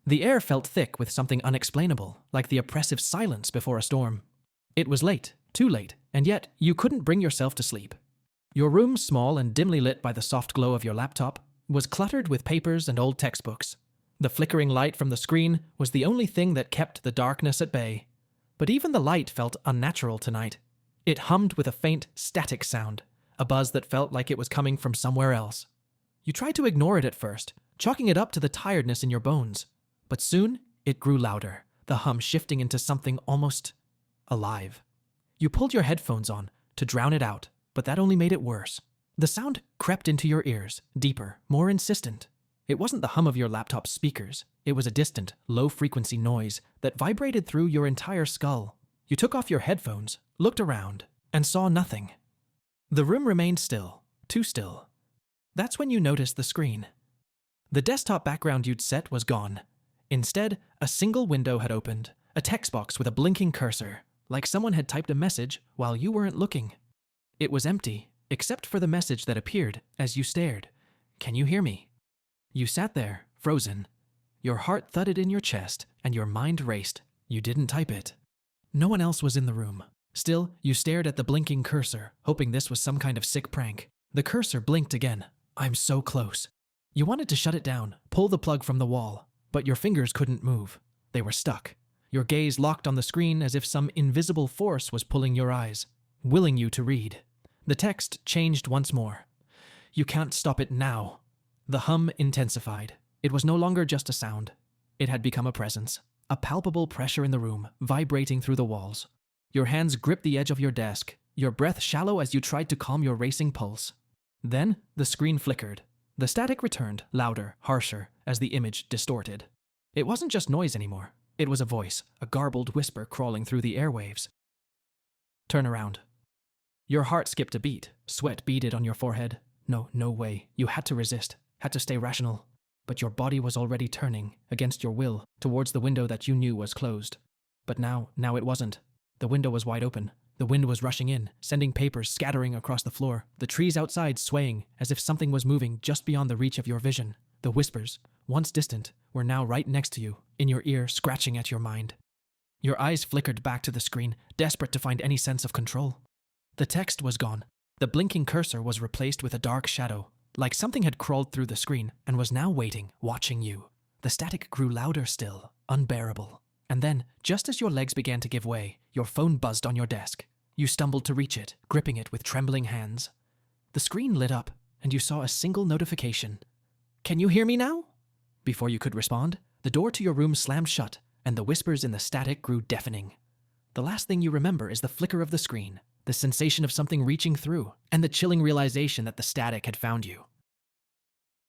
The air felt thick with something unexplainable, like the oppressive silence before a storm. It was late, too late, and yet you couldn't bring yourself to sleep. Your room, small and dimly lit by the soft glow of your laptop, was cluttered with papers and old textbooks. The flickering light from the screen was the only thing that kept the darkness at bay. But even the light felt unnatural tonight. It hummed with a faint, static sound, a buzz that felt like it was coming from somewhere else. You tried to ignore it at first, chalking it up to the tiredness in your bones. But soon, it grew louder, the hum shifting into something almost alive. You pulled your headphones on to drown it out, but that only made it worse. The sound crept into your ears, deeper, more insistent. It wasn't the hum of your laptop's speakers. It was a distant, low-frequency noise that vibrated through your entire skull. You took off your headphones, looked around, and saw nothing. The room remained still, too still. That's when you noticed the screen. The desktop background you'd set was gone. Instead, a single window had opened, a text box with a blinking cursor, like someone had typed a message while you weren't looking. It was empty, except for the message that appeared as you stared. "Can you hear me?" You sat there, frozen. Your heart thudded in your chest, and your mind raced. You didn't type it. No one else was in the room. Still, you stared at the blinking cursor, hoping this was some kind of sick prank. The cursor blinked again. "I'm so close." You wanted to shut it down, pull the plug from the wall, but your fingers couldn't move. They were stuck. Your gaze locked on the screen as if some invisible force was pulling your eyes, willing you to read. The text changed once more. "You can't stop it now." The hum intensified. It was no longer just a sound. It had become a presence, a palpable pressure in the room, vibrating through the walls. Your hands gripped the edge of your desk, your breath shallow as you tried to calm your racing pulse. Then, the screen flickered. The static returned, louder, harsher, as the image distorted. It wasn't just noise anymore. It was a voice, a garbled whisper crawling through the airwaves. "Turn around." Your heart skipped a beat, sweat beaded on your forehead. No way. You had to resist, had to stay rational. But your body was already turning, against your will, towards the window that you knew was closed. But now it wasn't. The window was wide open. The wind was rushing in, sending papers scattering across the floor, the trees outside swaying as if something was moving just beyond the reach of your vision. The whispers, once distant, were now right next to you, in your ear, scratching at your mind. Your eyes flickered back to the screen, desperate to find any sense of control. The text was gone. The blinking cursor was replaced with a dark shadow, like something had crawled through the screen and was now waiting, watching you. The static grew louder still, unbearable. And then, just as your legs began to give way, your phone buzzed on your desk. You stumbled to reach it, gripping it with trembling hands. The screen lit up, and you saw a single notification. "Can you hear me now?" Before you could respond, the door to your room slammed shut, and the whispers in the static grew deafening. The last thing you remember is the flicker of the screen, the sensation of something reaching through, and the chilling realization that the static had found you.